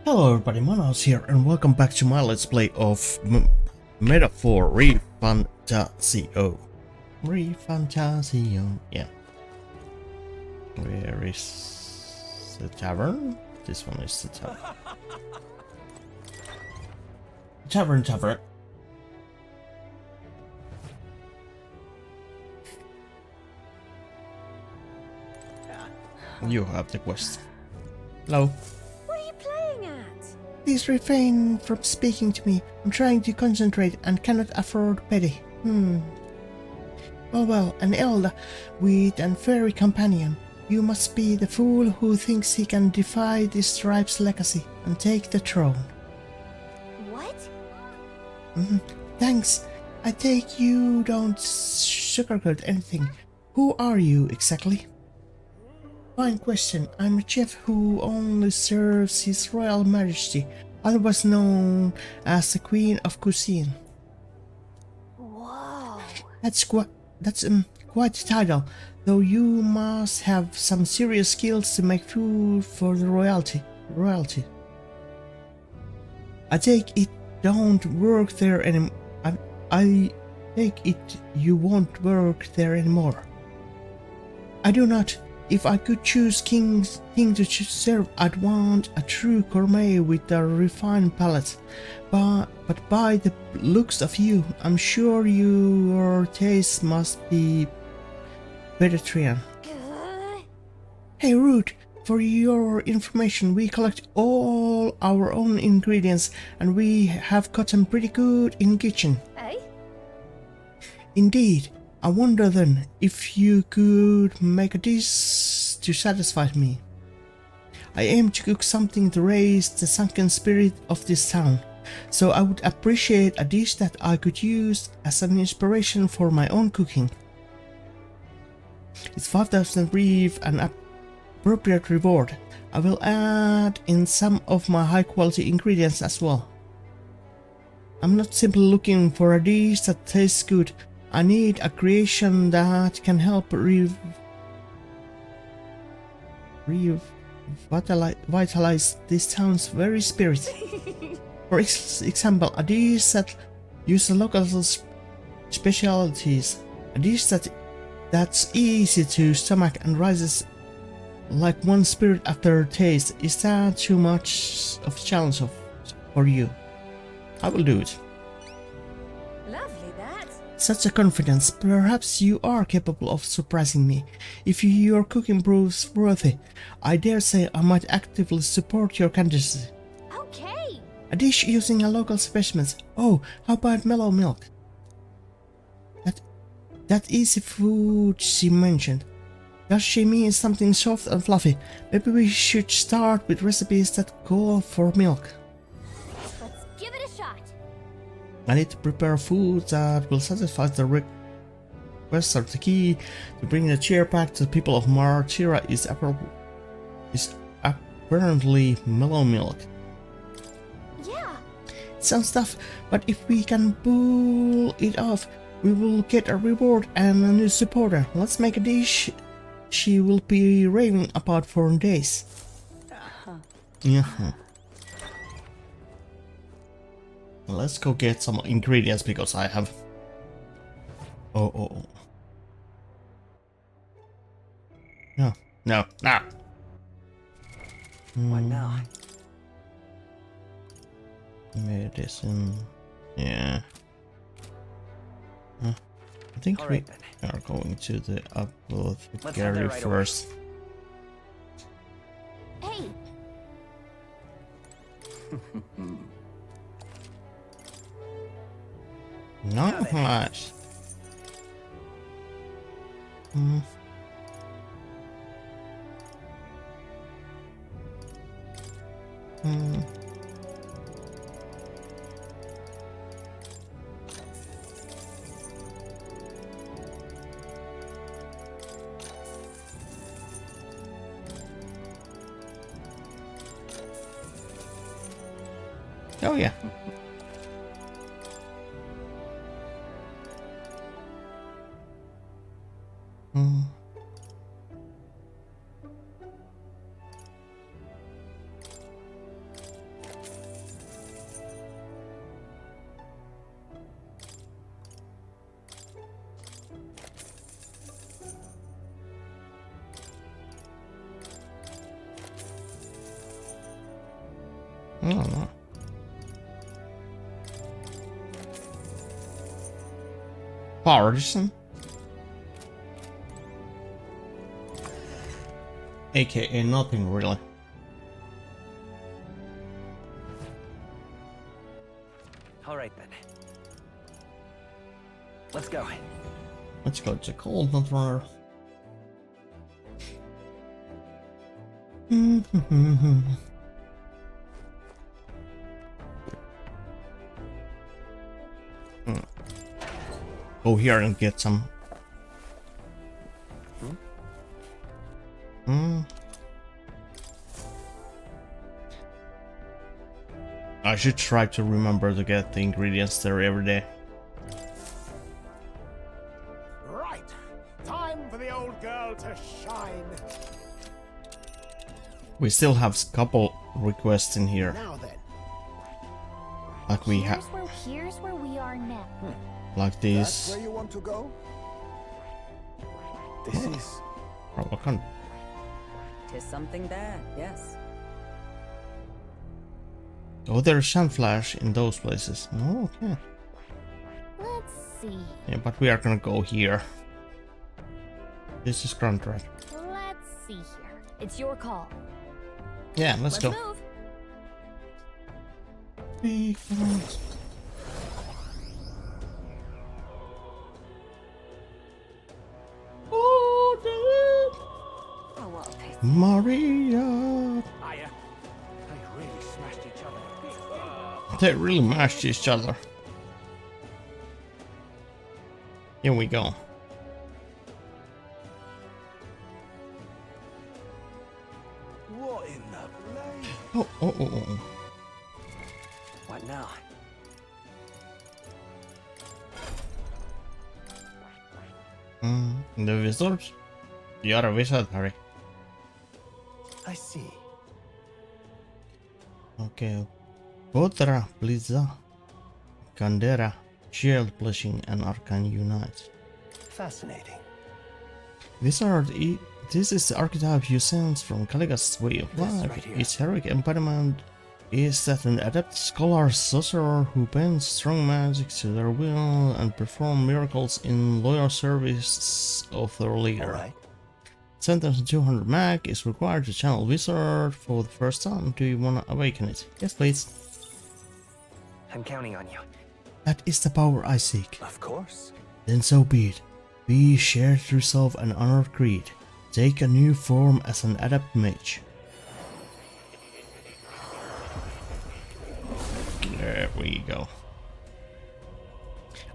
Hello everybody, Manos here and welcome back to my let's play of Metaphor ReFantazio. ReFantazio, yeah. Where is the tavern? This one is the tavern. Tavern. You have the quest. Hello. What are you playing at? Please refrain from speaking to me. I'm trying to concentrate and cannot afford pity. Well, an elder with an fairy companion. You must be the fool who thinks he can defy this tribe's legacy and take the throne. What? Thanks. I take you don't sugarcoat anything. Who are you exactly? Fine question. I'm a chef who only serves His Royal Majesty, otherwise known as the Queen of Cuisine. Whoa. That's quite a title, though you must have some serious skills to make food for the royalty. I take it don't work there anymore. I take it you won't work there anymore. I do not. If I could choose king to serve, I'd want a true gourmet with a refined palate. But by the looks of you, I'm sure your taste must be vegetarian. Hey Root, for your information, we collect all our own ingredients and we have gotten pretty good in kitchen. Eh? Indeed. I wonder then if you could make a dish to satisfy me. I aim to cook something to raise the sunken spirit of this town, so I would appreciate a dish that I could use as an inspiration for my own cooking. It's 5,000 reef and appropriate reward. I will add in some of my high quality ingredients as well. I'm not simply looking for a dish that tastes good. I need a creation that can help revitalize this town's very spirit. For example, a dish that uses local specialties, a dish that's easy to stomach and rises like one spirit after taste. Is that too much of a challenge for you? I will do it. Lovely that. Such a confidence. Perhaps you are capable of surprising me. If your cooking proves worthy, I dare say I might actively support your candidacy. Okay. A dish using a local specimens. Oh, how about mellow milk? That easy food she mentioned. Does she mean something soft and fluffy? Maybe we should start with recipes that call for milk. Let's give it a shot. I need to prepare food that will satisfy the requests. Are the key to bringing the cheer back to the people of Martira is apparently mellow milk. Yeah. It sounds tough, but if we can pull it off, we will get a reward and a new supporter. Let's make a dish she will be raving about for days. Let's go get some ingredients because I have. Oh. No. What now? Medicine. Yeah. I think All right, we are going to the apothecary right away. first. Hey. Not much. Oh yeah. I don't know. Partisan? AKA nothing really. All right then. Let's go. Let's go to Cold Runner. Go here and get some. I should try to remember to get the ingredients there every day. Right. Time for the old girl to shine. We still have a couple requests in here. Now then. Like we have, Here's where we are now. like That's these. where you want to go? This is Probably. Tis something there, yes. Oh, there's sunflash in those places. Oh, okay. Let's see. Yeah, but we are gonna go here. This is Grand Red. Let's see here. It's your call. Yeah, let's go. move. Oh, what a pity. Maria! Aya. They really smashed each other. They really mashed each other. Here we go. What in the blade? Oh. What now? The wizards? You're a wizard, Harry. I see. Okay. Potra, Blizza, Candera, Shield Blushing, and Arcane Unite. Fascinating. Wizard, this is the archetype you sense from Caligula's way of This life. right here. Its heroic embodiment is that an adept scholar sorcerer who bends strong magic to their will and perform miracles in loyal service of their leader. Alright. 7200 mag is required to channel wizard for the first time. Do you want to awaken it? Yes, please. I'm counting on you. That is the power I seek. Of course. Then so be it. Be shared resolve and honored creed. Take a new form as an adept mage. There we go.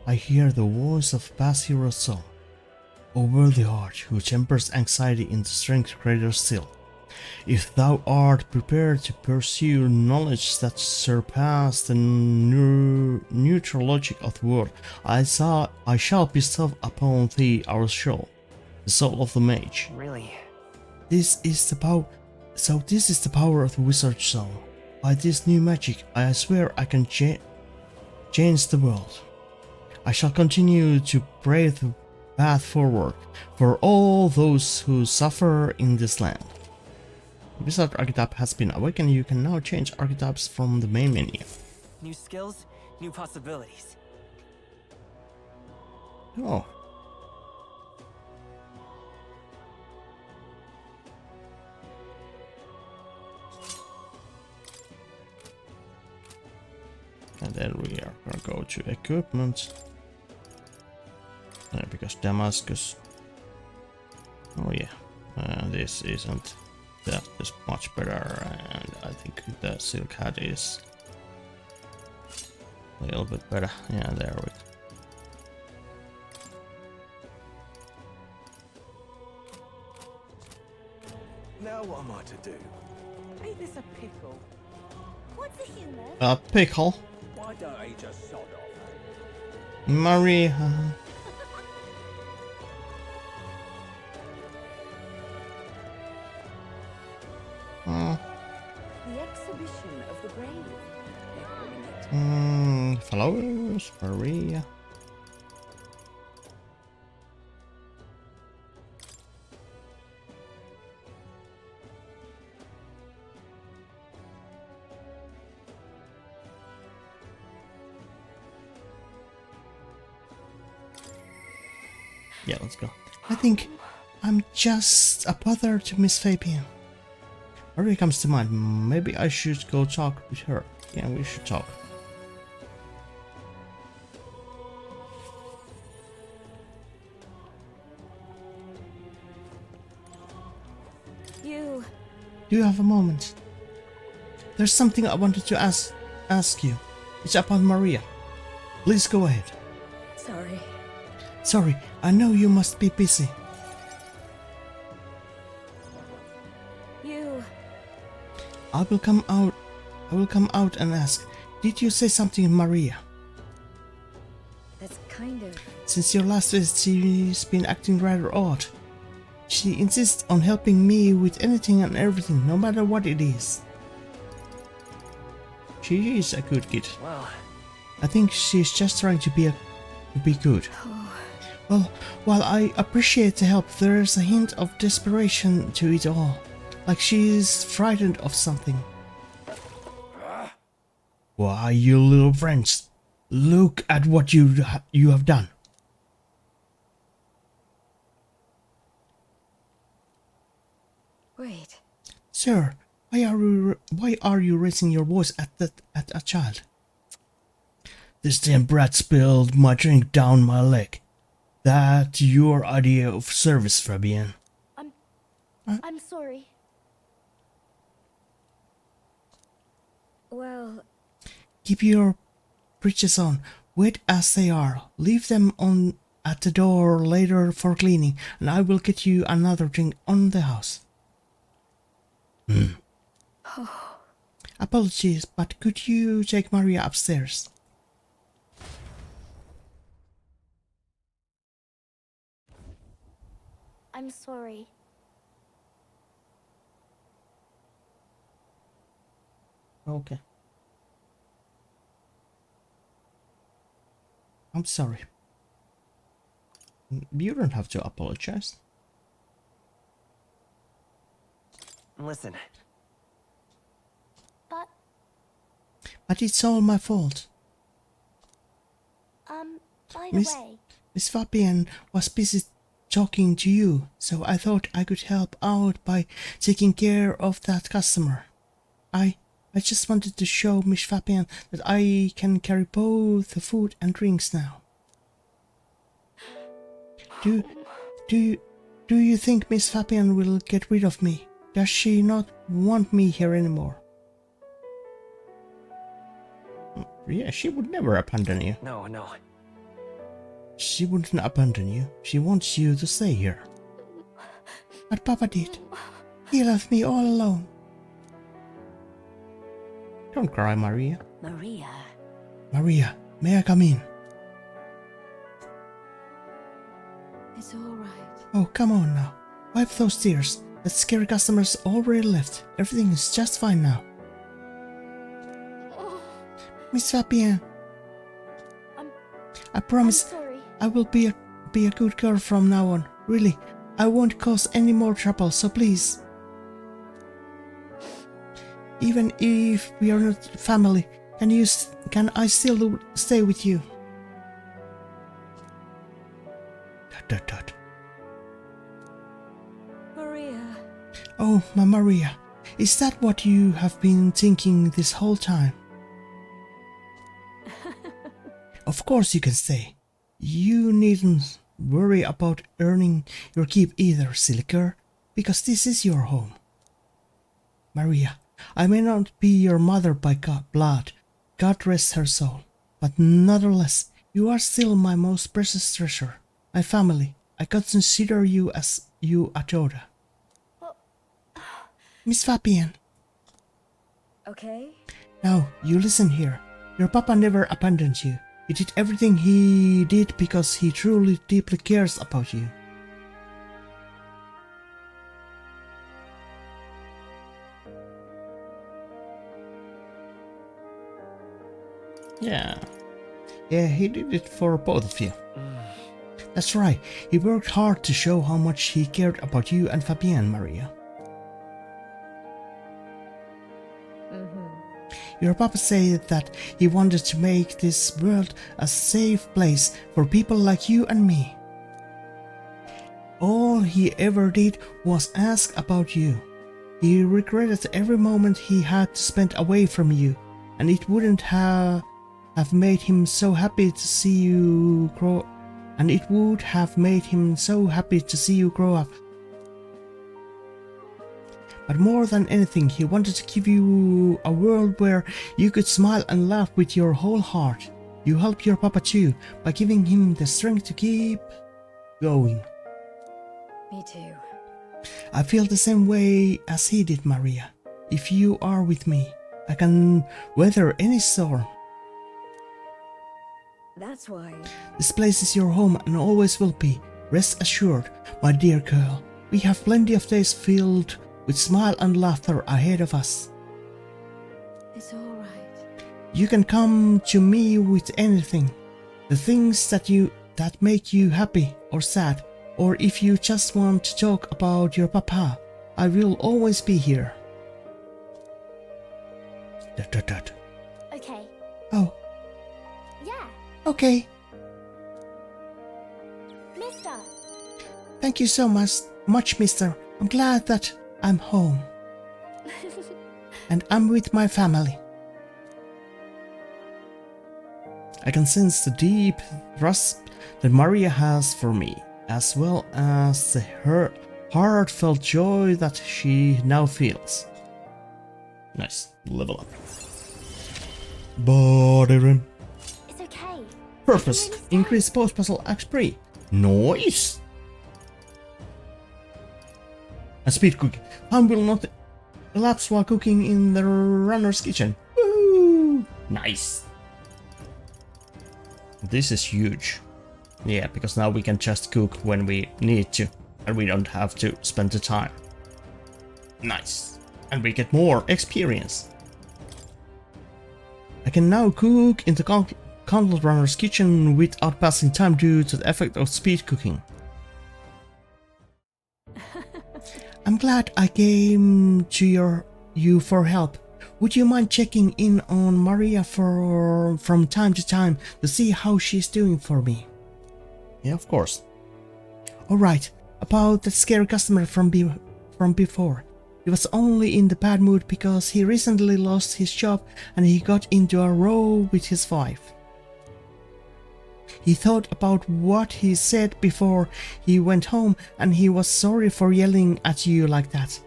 I hear the voice of past hero's song. O worthy heart, who tempers anxiety into strength greater still. If thou art prepared to pursue knowledge that surpass the neutral logic of the world, I shall bestow upon thee our soul, the soul of the mage. Really? This is the power. So this is the power of the wizard soul. By this new magic, I swear I can change the world. I shall continue to brave the path forward for all those who suffer in this land. Wizard archetype has been awakened. You can now change archetypes from the main menu. New skills, new possibilities. Oh. And then we are gonna go to equipment. Because Damascus. Oh yeah, this isn't that is much better, and I think the silk hat is a little bit better. Yeah, there we go. Now what am I to do? Ain't this a pickle? What's a human? A pickle, Why don't I just sod off? Maria. The exhibition of the brave. They're calling it. Flowers, Maria. Yeah, let's go. I think I'm just a bother to Miss Fabian. Maria comes to mind. Maybe I should go talk with her. Yeah, we should talk. You. Do you have a moment? There's something I wanted to ask you. It's about Maria. Please go ahead. Sorry. Sorry, I know you must be busy. You. I will come out and ask. Did you say something, Maria? That's kind of... Since your last visit, she's been acting rather odd. She insists on helping me with anything and everything, no matter what it is. She is a good kid. Well, I think she's just trying to be good. Well, while I appreciate the help, there's a hint of desperation to it all. Like she's frightened of something. Why, you little friends, look at what you have done. Wait. Sir, why are you raising your voice at a child? This damn brat spilled my drink down my leg. That your idea of service, Fabian? I'm sorry. Well, Keep your breeches on, wet as they are. Leave them on at the door later for cleaning, and I will get you another drink on the house. Apologies, but could you take Maria upstairs? I'm sorry. Okay. I'm sorry. You don't have to apologize. listen. But, it's all my fault. by the Miss- way, Miss Fabian was busy talking to you, so I thought I could help out by taking care of that customer. I just wanted to show Miss Fabian that I can carry both the food and drinks now. Do you think Miss Fabian will get rid of me? Does she not want me here anymore? Yeah, she would never abandon you. No. She wouldn't abandon you. She wants you to stay here. But Papa did. He left me all alone. Don't cry, Maria. Maria. Maria, may I come in? It's all right. Oh, come on now. Wipe those tears. That scary customer's already left. Everything is just fine now. Miss Fabian, I I'm promise sorry. I will be a good girl from now on. Really, I won't cause any more trouble, so please. Even if we are not family, can I still stay with you? ... Maria. Oh, my Maria, is that what you have been thinking this whole time? Of course you can stay. You needn't worry about earning your keep either, silly girl, because this is your home. Maria, I may not be your mother by blood, God rest her soul, but nonetheless, you are still my most precious treasure, my family. I consider you as a daughter. Miss Fabian, Okay? now you listen here. Your papa never abandoned you. He did everything he did because he truly deeply cares about you. Yeah, he did it for both of you. That's right, he worked hard to show how much he cared about you and Fabienne, Maria. Your papa said that he wanted to make this world a safe place for people like you and me. All he ever did was ask about you. He regretted every moment he had to spend away from you, and it wouldn't have made him so happy to see you grow. And it would have made him so happy to see you grow up. But more than anything, he wanted to give you a world where you could smile and laugh with your whole heart. You helped your papa too, by giving him the strength to keep going. Me too. I feel the same way as he did, Maria. If you are with me, I can weather any storm. That's why. This place is your home and always will be. Rest assured, my dear girl. We have plenty of days filled with smile and laughter ahead of us. It's all right. You can come to me with anything. The things that make you happy or sad, or if you just want to talk about your papa, I will always be here. Okay. Oh, Yeah. okay. Mister. Thank you so much, mister. I'm glad that I'm home. And I'm with my family. I can sense the deep trust that Maria has for me, as well as her heartfelt joy that she now feels. Nice. Level up. Body It's okay. Purpose. Increase post-puzzle XP. Nice. And speed cooking. Time will not elapse while cooking in the runner's kitchen. Woo! Nice. This is huge. Yeah, because now we can just cook when we need to, and we don't have to spend the time. Nice. And we get more experience. I can now cook in the Candle Runner's kitchen without passing time due to the effect of speed cooking. I'm glad I came to you for help. Would you mind checking in on Maria from time to time to see how she's doing for me? Yeah, of course. Alright, about that scary customer from before. He was only in the bad mood because he recently lost his job and he got into a row with his wife. He thought about what he said before he went home and he was sorry for yelling at you like that.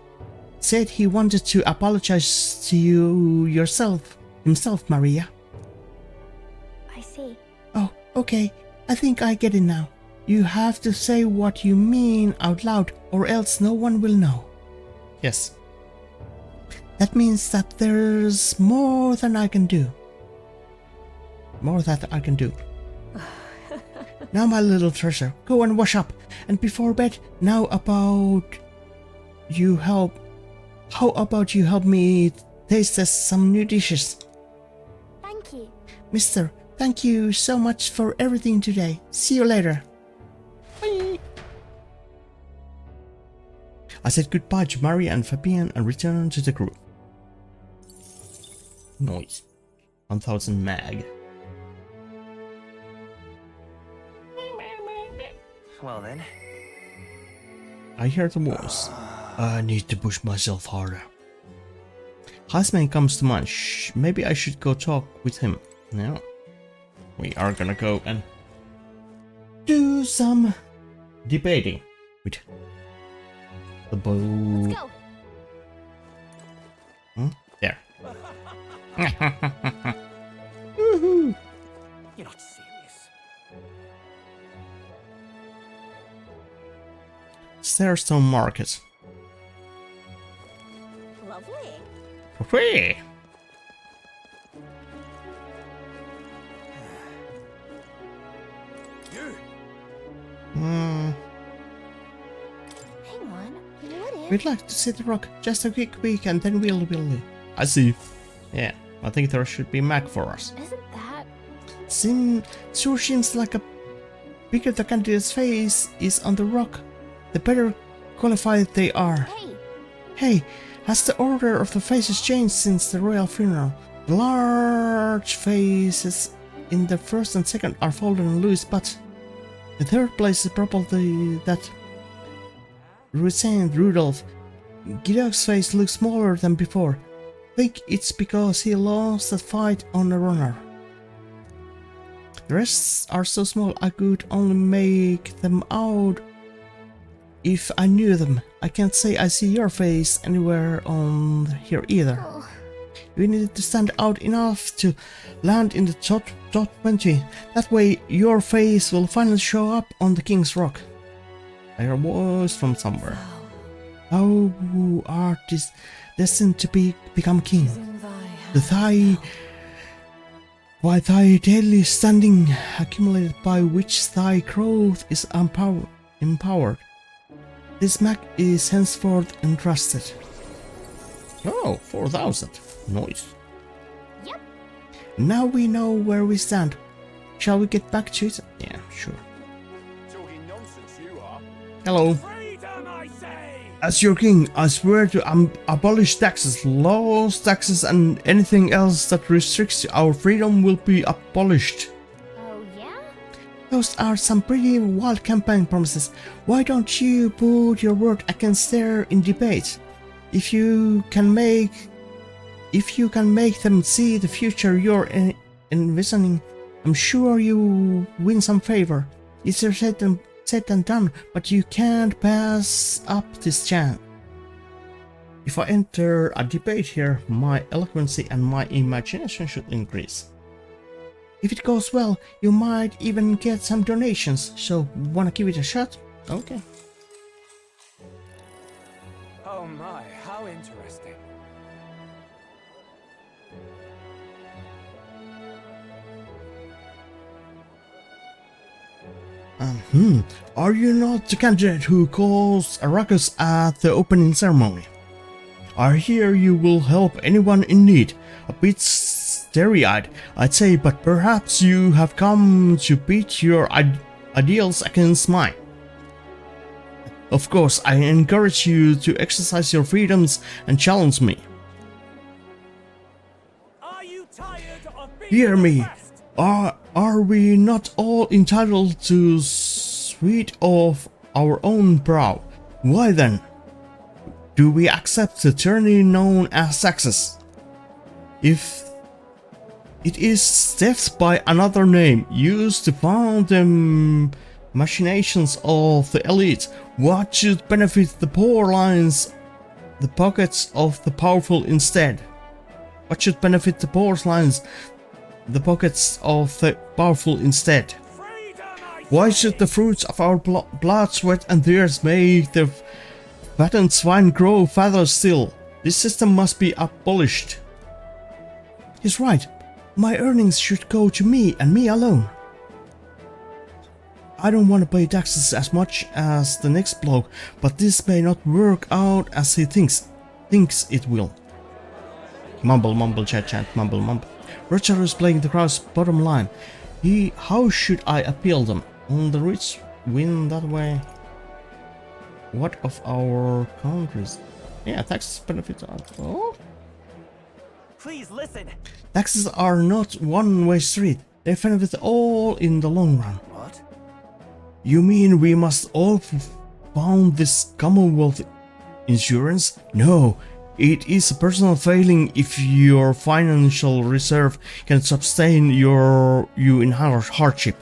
Said he wanted to apologize to you himself, Maria. I see. Oh, okay. I think I get it now. You have to say what you mean out loud or else no one will know. Yes. That means that there's more than I can do. More that I can do. Now, my little treasure, go and wash up. And before bed, how about you help me taste test some new dishes? Thank you. Mister, thank you so much for everything today. See you later. Bye. I said goodbye to Maria and Fabian and returned to the group. Noise. 1000 mag. Well then. I hear the voice. I need to push myself harder. Heisman comes to mind. Shh, maybe I should go talk with him. No. We are gonna go and do some debating with the bow. Let's go. There. Woohoo! You're not serious. Stairstone Market. Lovely. For free! You. Hmm. Hang on. What if? We'd like to see the rock. Just a quick week and then we'll leave. I see. Yeah, I think there should be Mac for us. Isn't that? Sure seems like a bigger the candidate's face is on the rock, the better qualified they are. Hey. Hey, has the order of the faces changed since the royal funeral? The large faces in the first and second are folded and loose, but the third place is probably that resigned Rudolph. Gidok's face looks smaller than before. Think it's because he lost that fight on a runner. The rest are so small I could only make them out if I knew them. I can't say I see your face anywhere on here either. Oh, We needed to stand out enough to land in the top 20. That way your face will finally show up on the King's Rock. I hear a voice from somewhere. Thou who art destined to become king. The thy by thy daily standing accumulated by which thy growth is empowered. This map is henceforth entrusted. Oh, 4,000. Nice. Yep. Now we know where we stand. Shall we get back to it? Yeah, sure. Talking nonsense, you are. Hello. Freedom, I say! As your king, I swear to abolish taxes, laws, taxes, and anything else that restricts our freedom will be abolished. Oh, yeah? Those are some pretty wild campaign promises. Why don't you put your word against their in debate? If you can make them see the future you're envisioning, I'm sure you win some favor. Easier said than done, but you can't pass up this chance. If I enter a debate here, my eloquency and my imagination should increase. If it goes well, you might even get some donations, so wanna give it a shot? Okay. Oh my, how interesting. Are you not the candidate who caused a ruckus at the opening ceremony? I hear you will help anyone in need. A bit starry-eyed, I'd say, but perhaps you have come to beat your ideals against mine. Of course, I encourage you to exercise your freedoms and challenge me. Are you tired of being Hear me. oppressed? Are we not all entitled to sweat of our own brow? Why then do we accept the tyranny known as taxes? If it is theft by another name used to fund the machinations of the elite, what should benefit the poor lines the pockets of the powerful instead? What should benefit the poor lines the pockets of the powerful instead? Freedom, I Why say! should the fruits of our blood, sweat and tears make the fattened swine grow fatter still? This system must be abolished. He's right. My earnings should go to me and me alone. I don't want to pay taxes as much as the next bloke, but this may not work out as he thinks it will. Mumble, mumble, chat, chat, mumble, mumble. Roger is playing the crowd's bottom line. How should I appeal them? On the rich win that way. What of our countries? Yeah, taxes benefit. Oh, Please listen. taxes are not one-way street. They benefit all in the long run. What? You mean we must all found this Commonwealth insurance? No, it is a personal failing if your financial reserve can sustain you in hardship.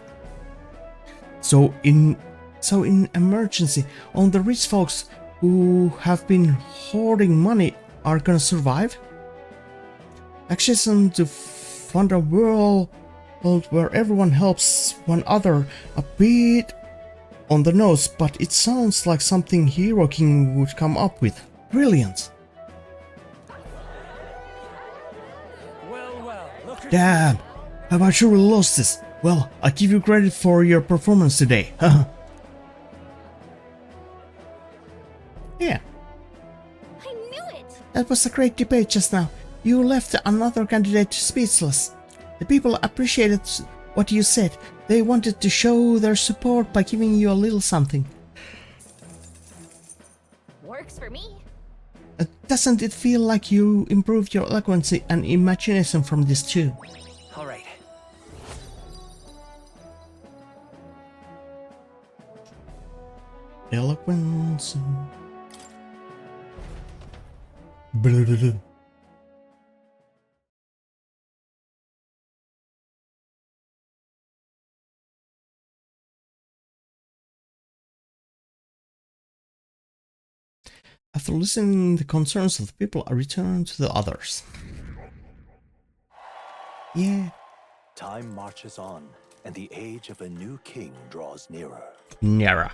So in emergency, only the rich folks who have been hoarding money are gonna survive? Taxation to fund a world where everyone helps one another, a bit on the nose, but it sounds like something Hero King would come up with. Brilliant! Well, look at Damn! Have I truly lost this? Well, I give you credit for your performance today. Haha. Yeah, I knew it! that was a great debate just now. You left another candidate speechless. The people appreciated what you said. They wanted to show their support by giving you a little something. Works for me. Doesn't it feel like you improved your eloquency and imagination from this too? All right. Eloquence. Blah, blah, blah. After listening to the concerns of the people, I return to the others. Yeah. Time marches on, and the age of a new king draws nearer. Nearer.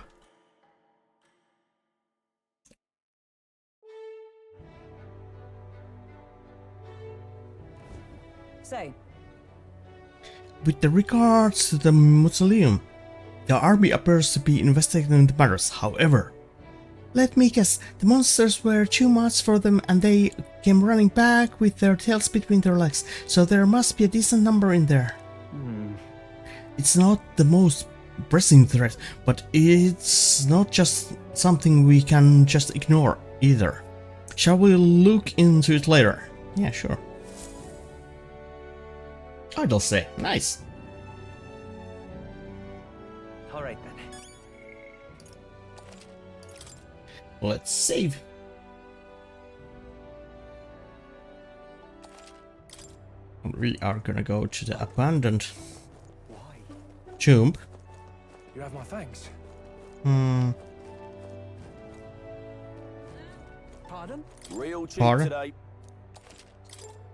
Say, With the regards to the mausoleum, the army appears to be investigating the matters. However, let me guess, the monsters were too much for them and they came running back with their tails between their legs, so there must be a decent number in there. It's not the most pressing threat, but it's not just something we can just ignore either. Shall we look into it later? Yeah, sure. I'll say, nice. All right then. Let's save. We are gonna go to the abandoned tomb. You have my thanks. pardon? Real cheap Pardon? today.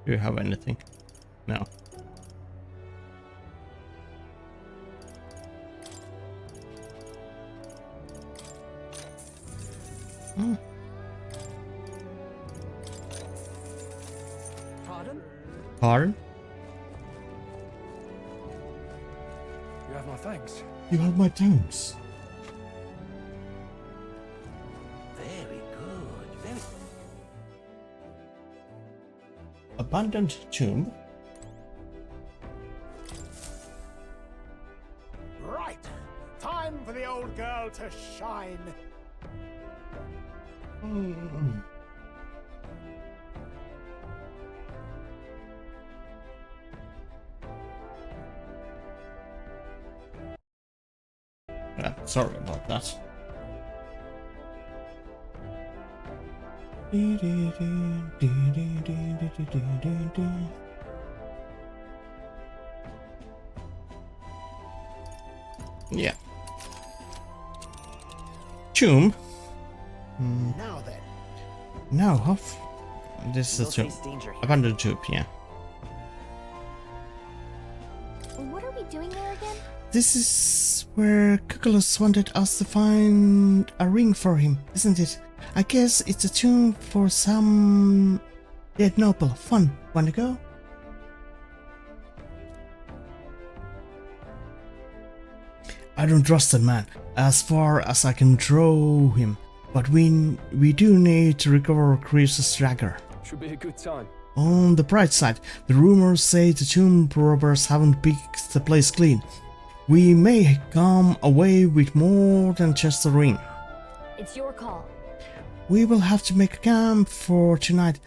Do you have anything? No. Pardon? Pardon? You have my thanks. You have my thanks. Very good. Very. Abandoned tomb. Right. Time for the old girl to shine. Sorry about that. Yeah. Tomb. Now then. No, this is No a tomb. face danger here. Abandoned tomb, yeah. What are we doing there again? This is where Cuculus wanted us to find a ring for him, isn't it? I guess it's a tomb for some dead noble. Fun. Wanna go? I don't trust that man, as far as I can throw him. But we do need to recover Chris' dagger. Should be a good time. On the bright side, the rumors say the tomb robbers haven't picked the place clean. We may come away with more than just a ring. It's your call. We will have to make a camp for tonight,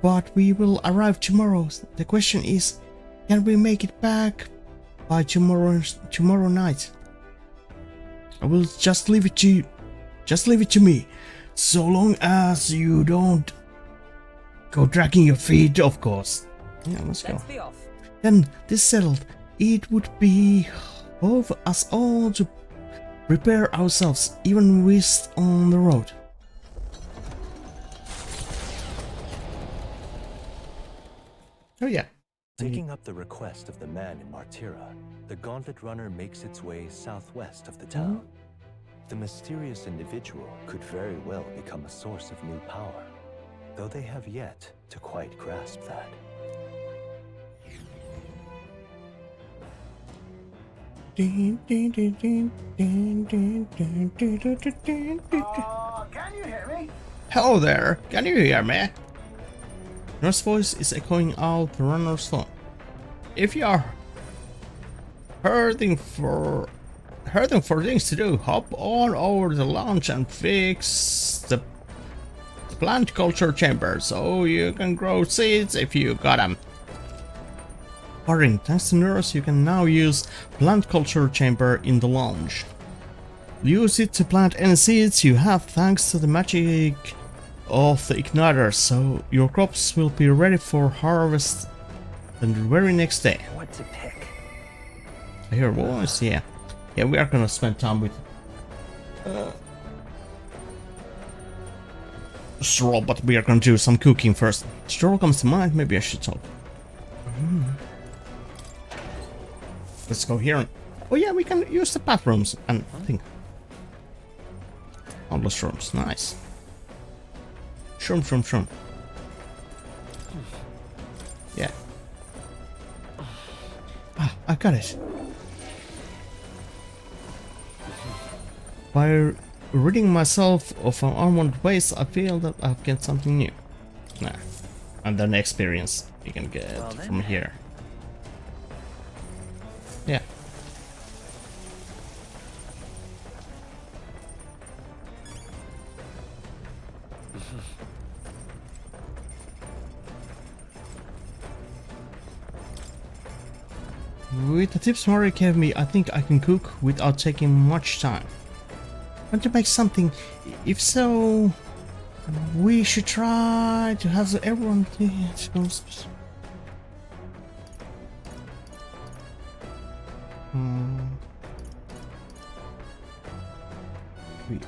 but we will arrive tomorrow. The question is, can we make it back by tomorrow night? I will just leave it to me, so long as you don't go dragging your feet, of course. Yeah, let's go. Let's be off. Then, this settled, it would be of us all to prepare ourselves, even whilst on the road. Oh yeah. Taking up the request of the man in Martira, the Gauntlet Runner makes its way southwest of the town. The mysterious individual could very well become a source of new power, though they have yet to quite grasp that. Can you hear me? Hello there, can you hear me? Nurse's voice is echoing out the runner's phone. If you are hurting for things to do, hop on over the lounge and fix the plant culture chamber so you can grow seeds if you got them. Pardon, thanks to Nurse, you can now use plant culture chamber in the lounge. Use it to plant any seeds you have thanks to the magic of the igniter, so your crops will be ready for harvest the very next day. What to pick? I hear a voice, yeah. Yeah, we are gonna spend time with Stroll, but we are gonna do some cooking first. Stroll comes to mind, maybe I should talk. Let's go here. Oh yeah, we can use the bathrooms and thing. Endless rooms, nice. Shroom. Yeah. Ah, I got it. By ridding myself of an unwanted waste, I feel that I've gained something new. Nah. And then experience you can get from here. Yeah. With the tips Mario gave me, I think I can cook without taking much time. Want to make something? If so, we should try to have everyone. We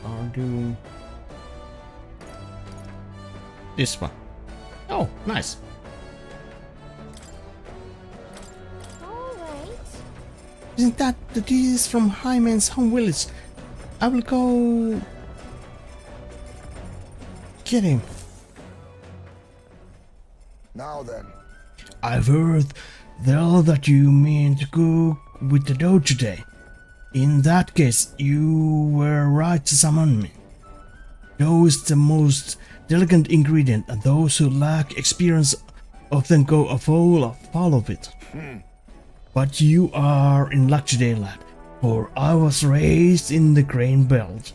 are doing this one. Oh, nice. Isn't that the disease from Hyman's home village? I will go get him. Now then. I've heard that you mean to cook with the dough today. In that case, you were right to summon me. Dough is the most delicate ingredient, and those who lack experience often go afoul of it. But you are in luck today, lad, for I was raised in the grain belt,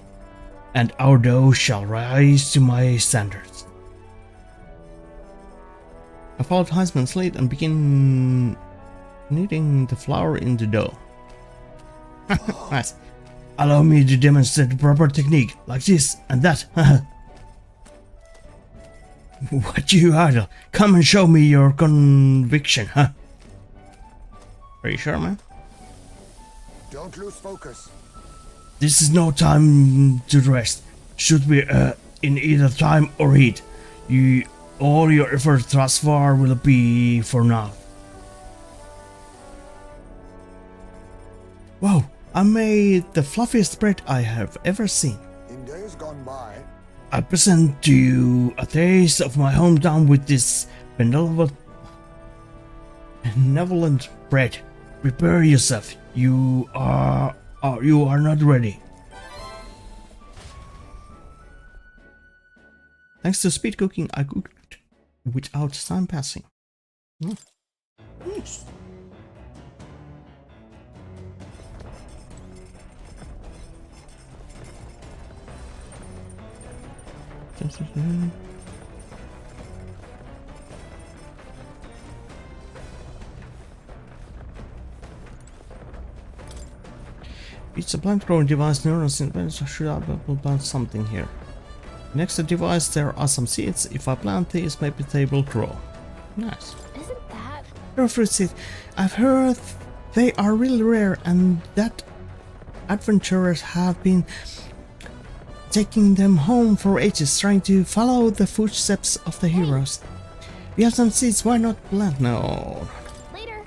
and our dough shall rise to my standards. I followed Heisman's lead and began kneading the flour in the dough. Nice. Allow me to demonstrate the proper technique, like this and that. What you idle? Come and show me your conviction, huh? Are you sure, man? Don't lose focus. This is no time to rest. Should be in either time or heat. All your effort thus far will be for now. Wow, I made the fluffiest bread I have ever seen. In days gone by, I present to you a taste of my hometown with this benevolent bread. Prepare yourself. You are not ready. Thanks to speed cooking, I cooked without time passing. Nice. It's a plant growing device. Neurons in should I plant something here? Next to the device there are some seeds. If I plant these, maybe they will grow. Nice. Isn't that? Your fruit seed. I've heard they are really rare and that adventurers have been taking them home for ages, trying to follow the footsteps of the heroes. We have some seeds, why not plant? No. Later.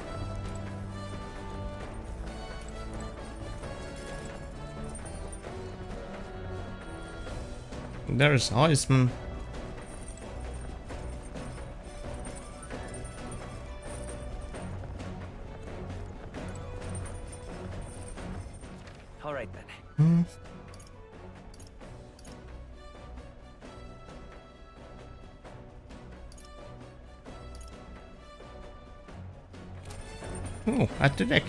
There's Iceman. All right then. Oh, at the deck.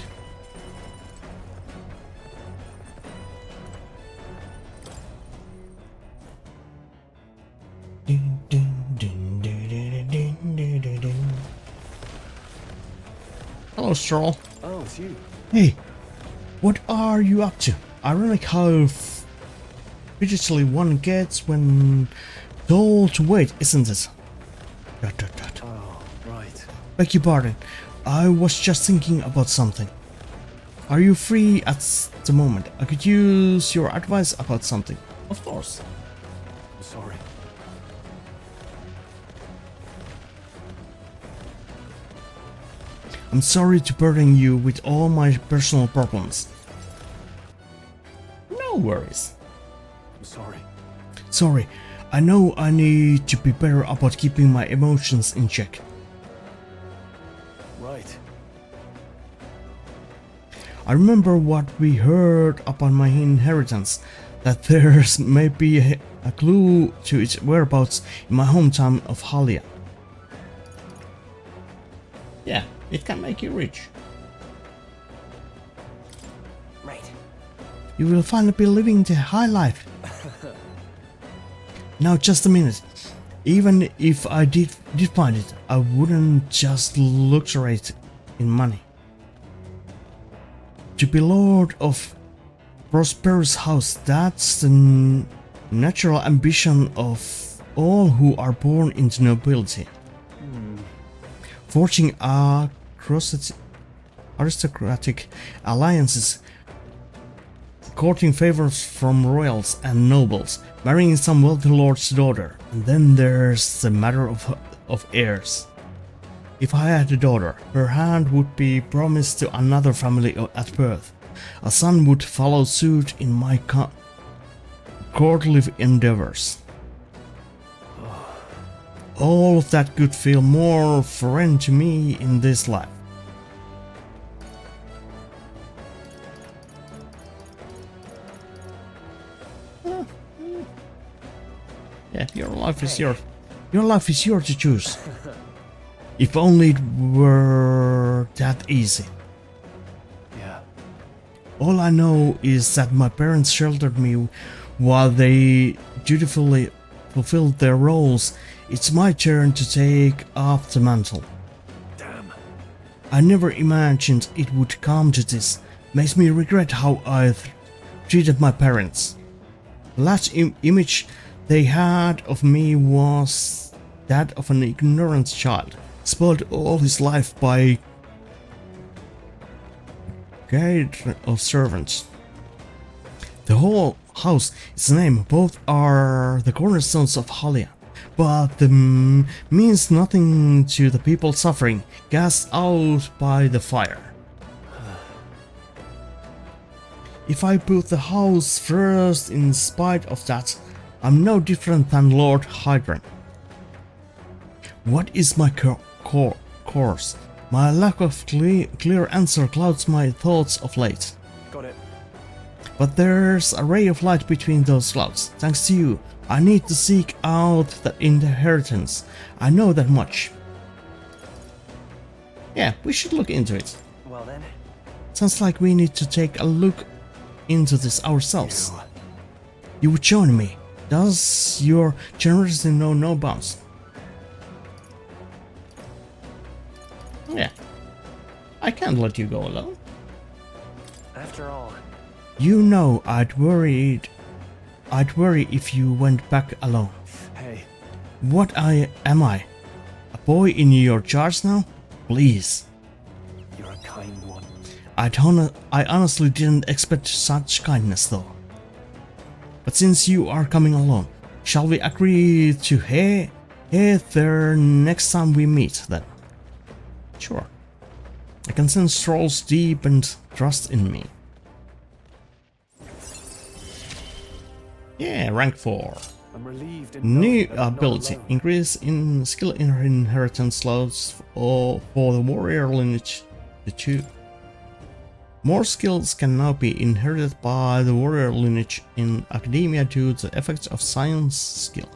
Hello, Stroll. Oh, it's you. Hey, what are you up to? ironic how fidgety one gets when told to wait, isn't it? Dot, dot, dot. Oh, right. Beg your pardon. I was just thinking about something. Are you free at the moment? I could use your advice about something. Of course. I'm sorry. I'm sorry to burden you with all my personal problems. No worries. I'm sorry. Sorry, I know I need to be better about keeping my emotions in check. Right. I remember what we heard upon my inheritance, that there's maybe a clue to its whereabouts in my hometown of Halia. Yeah, it can make you rich. Right. You will finally be living the high life. Now just a minute. Even if I did find it, I wouldn't just luxuriate in money. To be lord of prosperous house, that's the natural ambition of all who are born into nobility. Forging aristocratic alliances, courting favors from royals and nobles, marrying some wealthy lord's daughter, and then there's the matter of heirs. If I had a daughter, her hand would be promised to another family at birth. A son would follow suit in my courtly endeavors. All of that could feel more foreign to me in this life. Yeah, your life is yours. Your life is yours to choose. If only it were that easy. Yeah. All I know is that my parents sheltered me while they dutifully fulfilled their roles. It's my turn to take up the mantle. Damn. I never imagined it would come to this. Makes me regret how I treated my parents. The last image they had of me was that of an ignorant child, spoiled all his life by guide of servants. The whole house is named, both are the cornerstones of Halia, but means nothing to the people suffering, cast out by the fire. If I put the house first in spite of that, I'm no different than Lord Hydran. What is my course? My lack of clear answer clouds my thoughts of late. Got it. But there's a ray of light between those clouds. Thanks to you, I need to seek out the inheritance. I know that much. Yeah, we should look into it. Well then. Sounds like we need to take a look into this ourselves. You would join me. Does your generosity know no bounds? Yeah. I can't let you go alone. After all. You know I'd worry if you went back alone. Hey. What am I? A boy in your charge now? Please. You're a kind one. I honestly didn't expect such kindness though. But since you are coming along, shall we agree to head there next time we meet then? Sure. I can sense Stroll's deep and trust in me. Yeah, rank 4. I'm relieved New ability. Increase in skill inheritance slots for the warrior lineage to 2. More skills can now be inherited by the warrior lineage in academia due to the effects of science skill.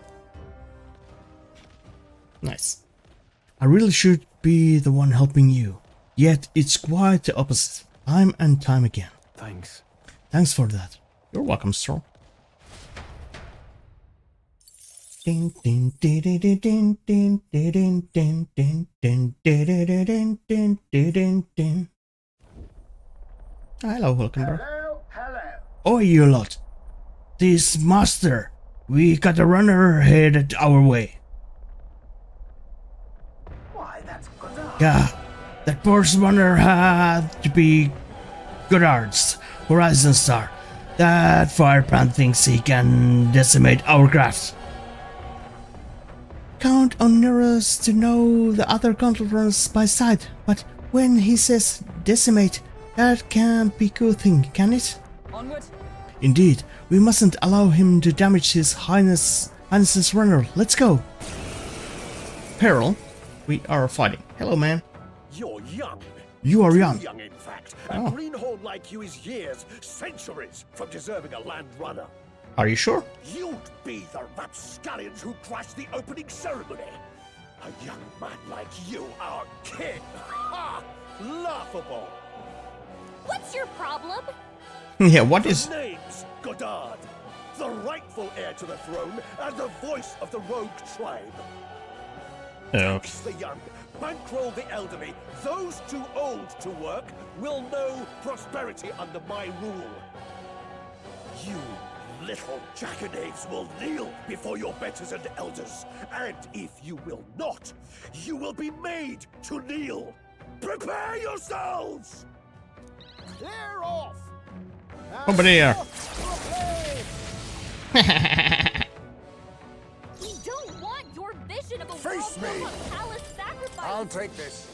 Nice. I really should be the one helping you, yet it's quite the opposite, time and time again. Thanks. Thanks for that. You're welcome, Stroll. Hello, welcome back. Hello, hello. Oh, you lot. This master. We got a runner headed our way. Why, that's good. Yeah, that poor runner had to be Goddard's Horizon Star. That firebrand thinks he can decimate our craft. Count on Neros to know the other gauntlet runners by sight, but when he says decimate, that can't be a good thing, can it? Onward. Indeed, we mustn't allow him to damage his Highness's runner. Let's go. Peril, we are fighting. Hello, man. You're young. You are young. Too young, in fact. And Oh. greenhorn like you is years, centuries from deserving a land runner. Are you sure? You'd be the rapscallions who crashed the opening ceremony. A young man like you, our king. Ha! Laughable. What's your problem? Yeah, what is... The name's Goddard, the rightful heir to the throne and the voice of the rogue tribe. Tax the young, bankroll the elderly. Those too old to work will know prosperity under my rule. You little jackanapes will kneel before your betters and elders. And if you will not, you will be made to kneel. Prepare yourselves! Clear off! Over there. We don't want your vision of a Face world me. full of palace sacrifice. I'll take this.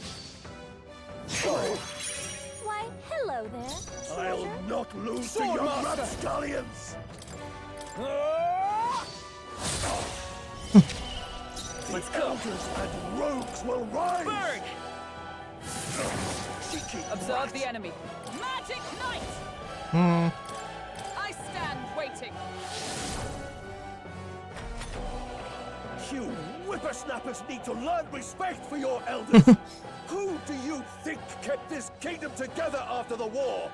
Why, hello there. I'll treasure. not lose to your rapscallions! Let's The go. elders and rogues will rise! Burn! Cheeky Observe rat. the enemy. Magic Knight! Hmm. I stand waiting. You whippersnappers need to learn respect for your elders! Who do you think kept this kingdom together after the war?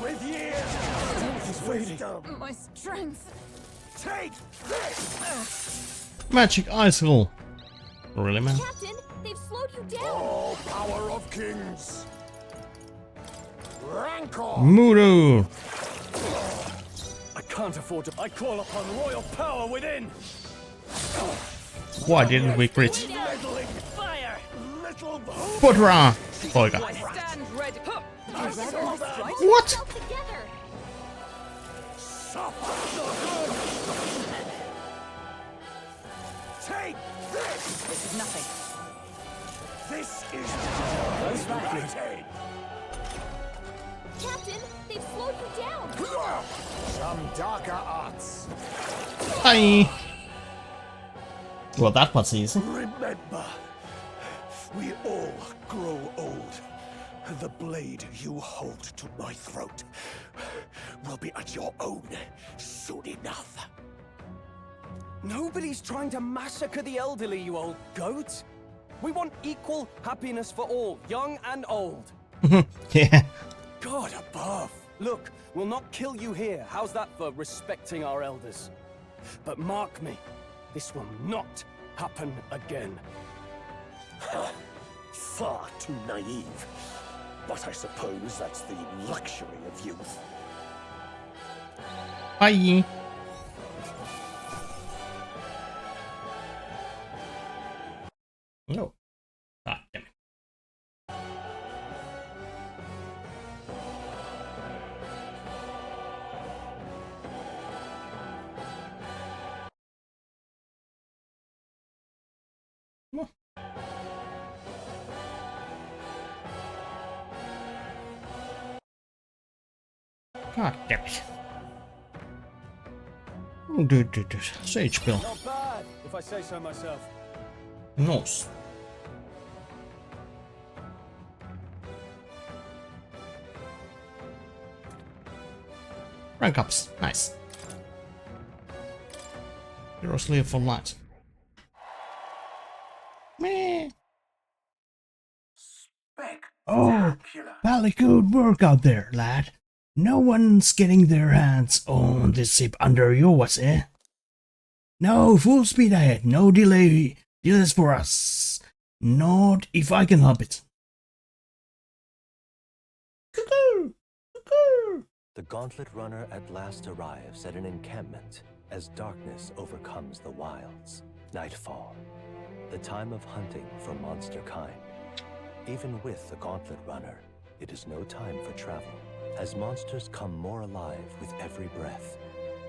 With years of wisdom! My strength. Take this! Magic ice hole. Really, man? Captain, they've slowed you down. All power of kings! Rancor! Muru. I can't afford to. I call upon royal power within. Why didn't we crit? Meddling Fire! little Potra. Poika. I stand ready. Huh. I saw that! What? Yourself together. Suffer the good! Take this! This is nothing. This is right. Captain, they've slowed you down. Some darker arts. Hi. Well, that was easy. Remember, we all grow old, and the blade you hold to my throat will be at your own soon enough. Nobody's trying to massacre the elderly, you old goat. We want equal happiness for all, young and old. Yeah. God above. Look, we'll not kill you here. How's that for respecting our elders? But mark me, this will not happen again. Far too naive. But I suppose that's the luxury of youth. Hi. No. Ah, damn it. Come on. God damn it. Oh, dude. Sage pill. Not bad, if I say so myself. Nose. Rank ups. Nice. Heroes live for light. Meh. Oh, valley good work out there, lad. No one's getting their hands on this ship under yours, eh? No, full speed ahead. No delays for us. Not if I can help it. Cuckoo! Cuckoo! The Gauntlet Runner at last arrives at an encampment as darkness overcomes the wilds. Nightfall, the time of hunting for monster kind. Even with the Gauntlet Runner, it is no time for travel. As monsters come more alive with every breath,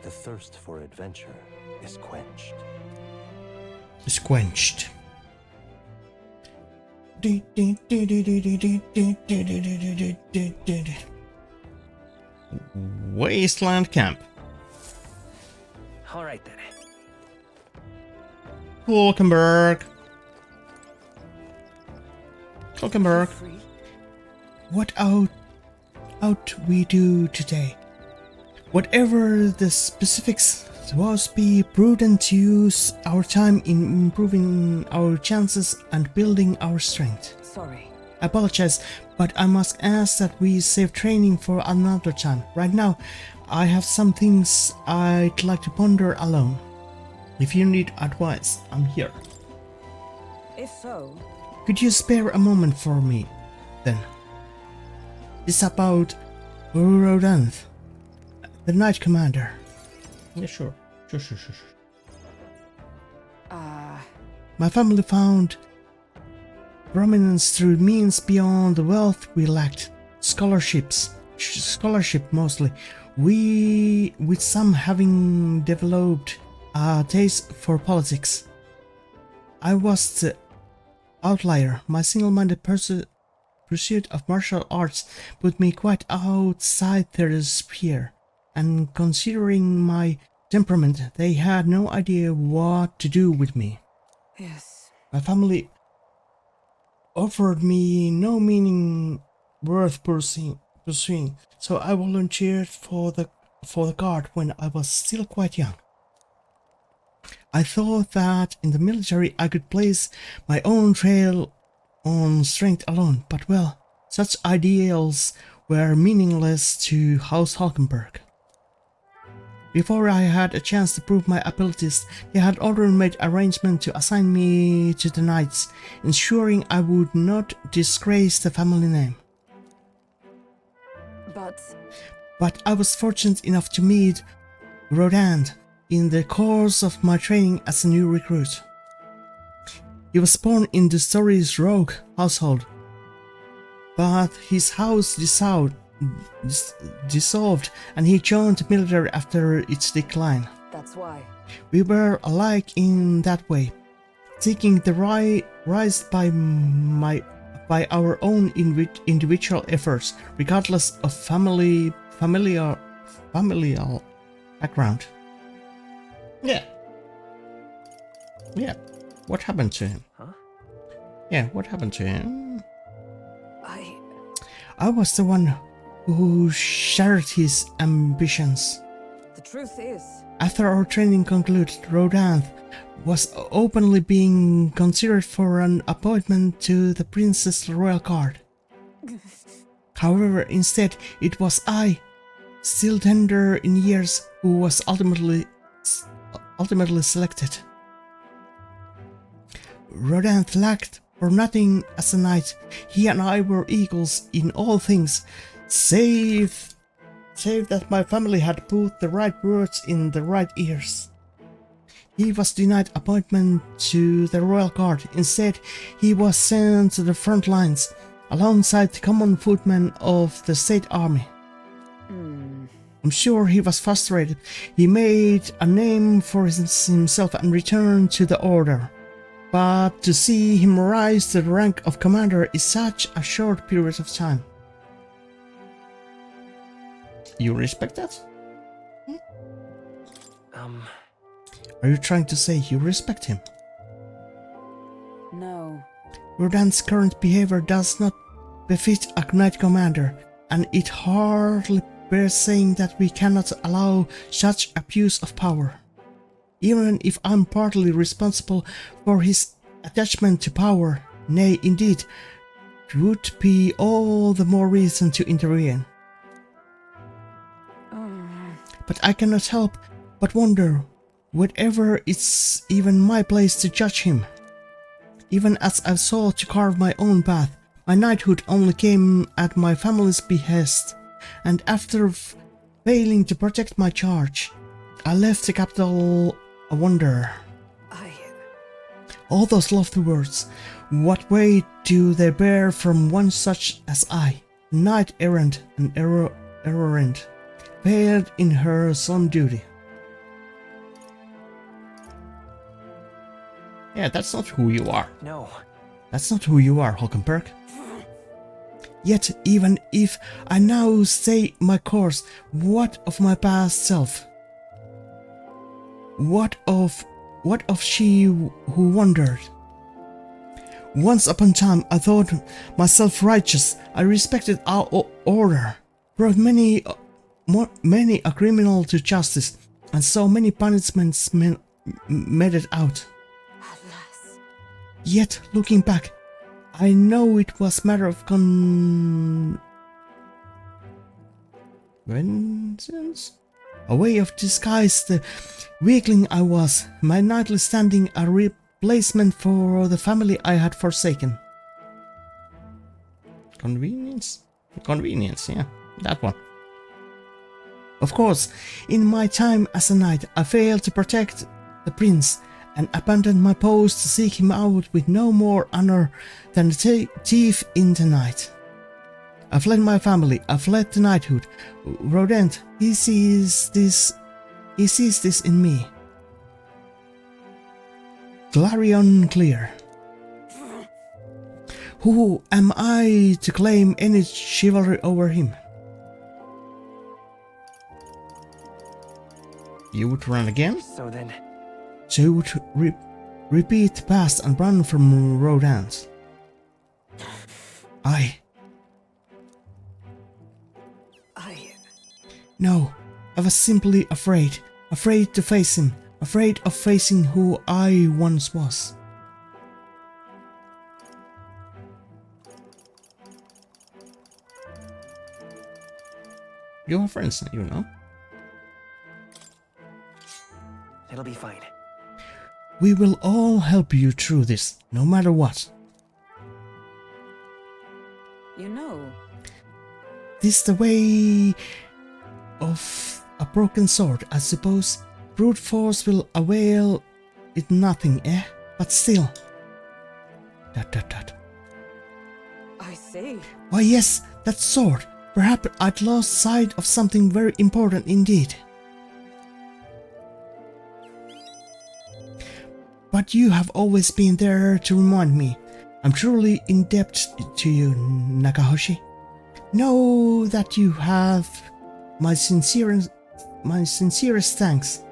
the thirst for adventure is quenched. Is quenched. Wasteland Camp. All right then. Hulkenberg. Hulkenberg. Free? What out we do today? Whatever the specifics was, be prudent to use our time in improving our chances and building our strength. Sorry. I apologize, but I must ask that we save training for another time. Right now, I have some things I'd like to ponder alone. If you need advice, I'm here. If so, Could you spare a moment for me, then? It's about Rodanth, the Knight Commander. Yeah, sure. Sure. My family found prominence through means beyond the wealth we lacked. Scholarship mostly. We, with some having developed a taste for politics. I was the outlier. My single-minded pursuit of martial arts put me quite outside their sphere, and considering my temperament, they had no idea what to do with me. yes. My family offered me no meaning worth pursuing, so I volunteered for the guard when I was still quite young. I thought that in the military I could place my own trail on strength alone, but well, such ideals were meaningless to House Hulkenberg. Before I had a chance to prove my abilities, they had already made arrangements to assign me to the Knights, ensuring I would not disgrace the family name. But I was fortunate enough to meet Rodand in the course of my training as a new recruit. He was born in the Story's rogue household, but his house dissolved and he joined the military after its decline. That's why. We were alike in that way, seeking the rise by our own individual efforts, regardless of familial background. Yeah. What happened to him? Huh? Yeah, what happened to him? I was the one who shattered his ambitions. The truth is, After our training concluded, Rodanth was openly being considered for an appointment to the Princess Royal Guard. However, instead, it was I, still tender in years, who was ultimately selected. Rodanth lacked for nothing as a knight. He and I were equals in all things, save that my family had put the right words in the right ears. He was denied appointment to the Royal Guard. Instead, he was sent to the front lines, alongside the common footmen of the state army. I'm sure he was frustrated. He made a name for himself and returned to the order. But to see him rise to the rank of commander is such a short period of time. You respect that? Are you trying to say you respect him? no. Rodan's current behavior does not befit a knight commander, and it hardly bears saying that we cannot allow such abuse of power. Even if I'm partly responsible for his attachment to power, nay, indeed, it would be all the more reason to intervene. But I cannot help but wonder whether it's even my place to judge him. Even as I've sought to carve my own path, my knighthood only came at my family's behest, and after failing to protect my charge. I left the capital a wanderer. All those lofty words, what weight do they bear from one such as I, knight errant and errant, failed in her solemn duty? Yeah, that's not who you are. No. That's not who you are, Hulkenberg. Yet, even if I now stay my course, what of my past self? What of she who wandered? Once upon a time I thought myself righteous. I respected our order, brought many a criminal to justice, and so many punishments meted out. Alas. Yet, looking back, I know it was matter of convenience, a way of disguise the weakling I was, my knightly standing a replacement for the family I had forsaken. Convenience? Convenience, yeah, that one. Of course, in my time as a knight, I failed to protect the prince and abandoned my post to seek him out with no more honor than a thief in the night. I fled my family, I fled the knighthood. Rodent, he sees this in me. Clarion clear. Who am I to claim any chivalry over him? You would run again? So then... So you would repeat the past and run from Rodent. No, I was simply afraid. Afraid to face him. Afraid of facing who I once was. You are friends, you know. It'll be fine. We will all help you through this, no matter what. You know. This the way of a broken sword, I suppose. Brute force will avail it nothing, eh? But still. ... I say. Why yes, that sword. Perhaps I'd lost sight of something very important indeed. But you have always been there to remind me. I'm truly in debt to you, Nakahoshi. Know that you have my sincerest thanks.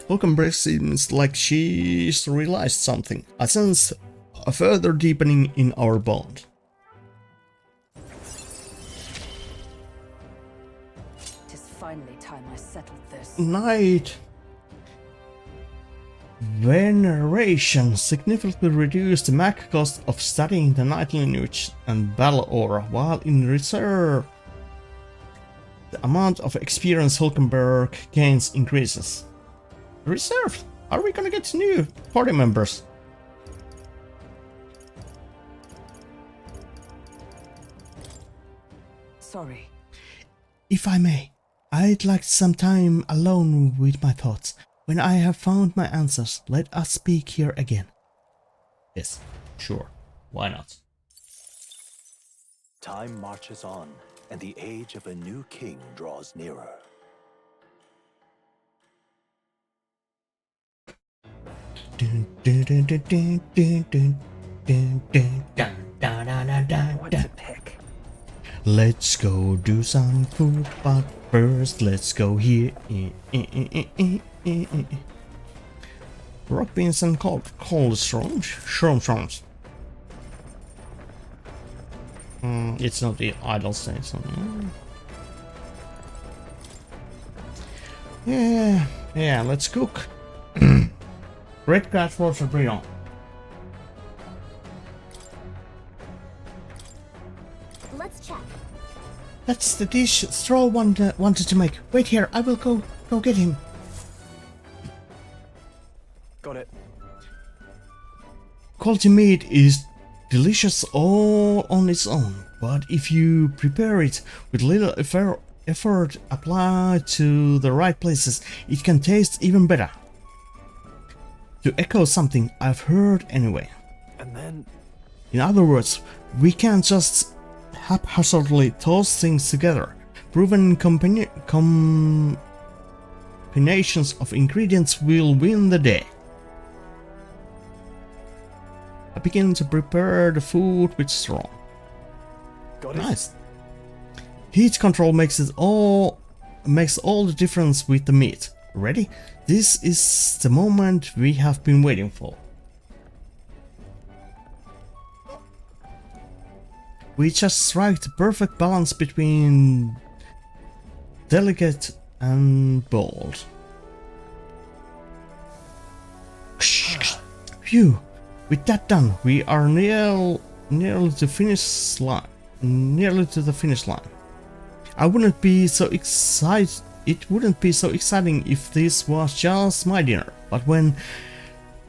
Hulkenberg seems like she's realized something. I sense a further deepening in our bond. Tis finally time I settled this. Knight Veneration significantly reduced the max cost of studying the knightly lineage and battle aura, while in reserve the amount of experience Hulkenberg gains increases. Reserved? Are we gonna get new party members? Sorry. If I may, I'd like some time alone with my thoughts. When I have found my answers, let us speak here again. Yes, sure. Why not? Time marches on, and the age of a new king draws nearer. What to pick? Let's go do some food, but first let's go here. Rock beans and cold shrooms. It's not the idle state, so yeah, let's cook. Red cat for Sabrina. Let's check. That's the dish Stroll wanted to make. Wait here, I will go get him. Got it. Quality meat is delicious all on its own, but if you prepare it with little effort applied to the right places, it can taste even better. To echo something I've heard anyway. And then... In other words, we can't just haphazardly toss things together. Proven combinations of ingredients will win the day. I begin to prepare the food with straw. Got it. Nice. Heat control makes all the difference with the meat. Ready? This is the moment we have been waiting for. We just strike the perfect balance between delicate and bold. Phew! With that done, we are nearly to the finish line. I wouldn't be so excited. It wouldn't be so exciting if this was just my dinner. But when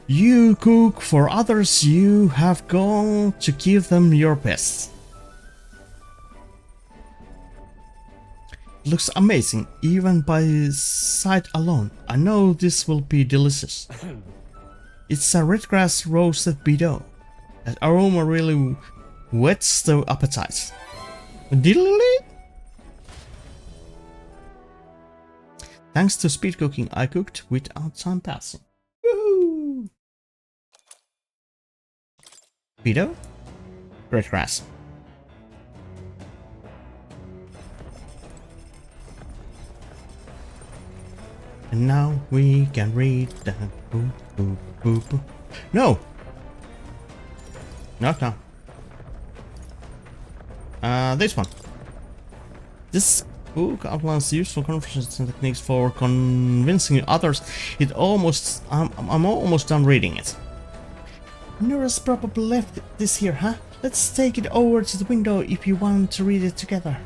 you cook for others, you have got to give them your best. It looks amazing, even by sight alone. I know this will be delicious. It's a redgrass roasted beetle. That aroma really whets the appetite. Diddly? Thanks to speed cooking, I cooked without time passing. Woohoo! Beetle? Redgrass. And now we can read the boop, boop, boop, boop. No! Not now. This one. This book outlines useful conversations and techniques for convincing others. I'm almost done reading it. Nura's probably left this here, huh? Let's take it over to the window if you want to read it together.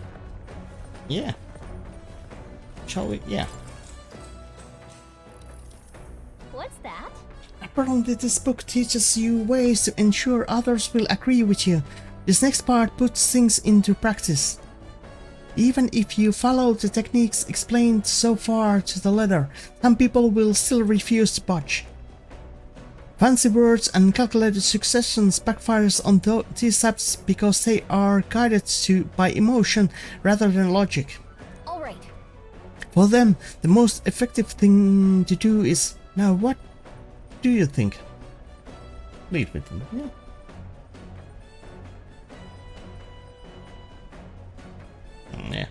Yeah. Shall we? Yeah. What's that? Apparently this book teaches you ways to ensure others will agree with you. This next part puts things into practice. Even if you follow the techniques explained so far to the letter, some people will still refuse to budge. Fancy words and calculated successions backfires on these types because they are guided by emotion rather than logic. All right. For them, the most effective thing to do is, now what do you think? Lead with them, yeah. Yeah.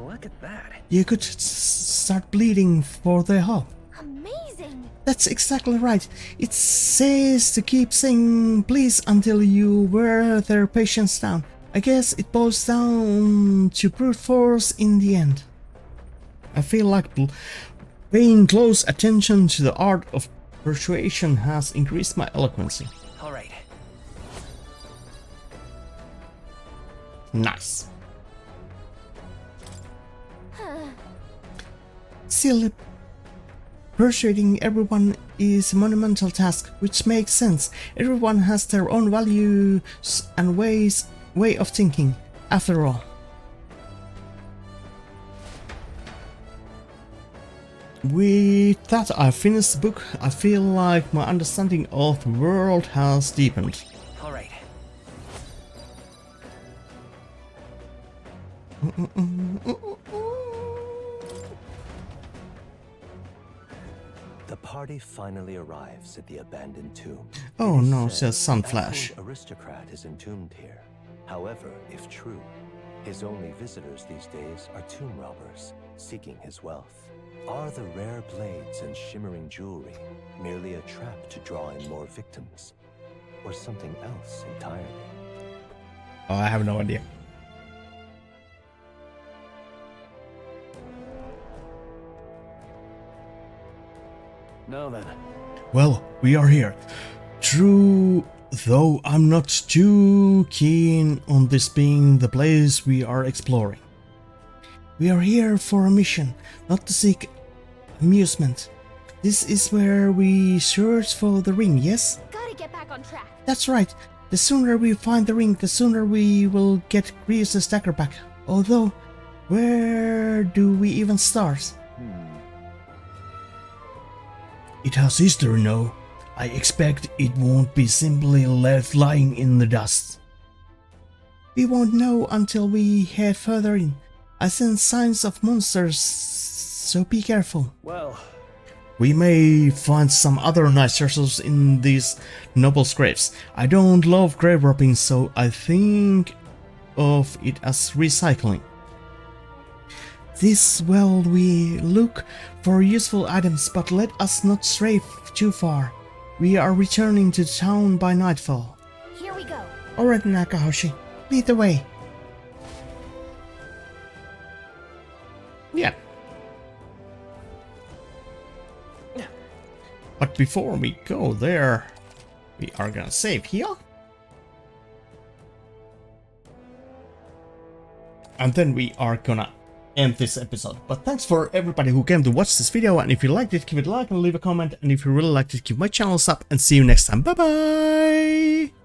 Look at that. You could start bleeding for their help. Amazing. That's exactly right. It says to keep saying please until you wear their patience down. I guess it boils down to brute force in the end. I feel like paying close attention to the art of persuasion has increased my eloquence. All right. Nice. Still, persuading everyone is a monumental task, which makes sense. Everyone has their own values and way of thinking, after all. With that, I finished the book. I feel like my understanding of the world has deepened. All right. The party finally arrives at the abandoned tomb. Oh It is no, said says Sunflash. an aristocrat is entombed here. However, if true, his only visitors these days are tomb robbers seeking his wealth. Are the rare blades and shimmering jewelry merely a trap to draw in more victims, or something else entirely? Oh, I have no idea. Now then. Well, we are here. True, though I'm not too keen on this being the place we are exploring. We are here for a mission, not to seek amusement. This is where we search for the ring, yes? Gotta get back on track. That's right. The sooner we find the ring, the sooner we will get Greaves' dagger back. Although, where do we even start? It has history now. I expect it won't be simply left lying in the dust. We won't know until we head further in. I sense signs of monsters, so be careful. Well, we may find some other nice treasures in these noble graves. I don't love grave robbing, so I think of it as recycling. This well, we look for useful items, but let us not stray too far. We are returning to town by nightfall. Here we go. Alright, Nakahoshi, lead the way. Yeah. But before we go there, we are gonna save here. And then we are gonna end this episode. But thanks for everybody who came to watch this video, and if you liked it, give it a like and leave a comment, and if you really liked it, give my channel a sub, and see you next time. Bye bye!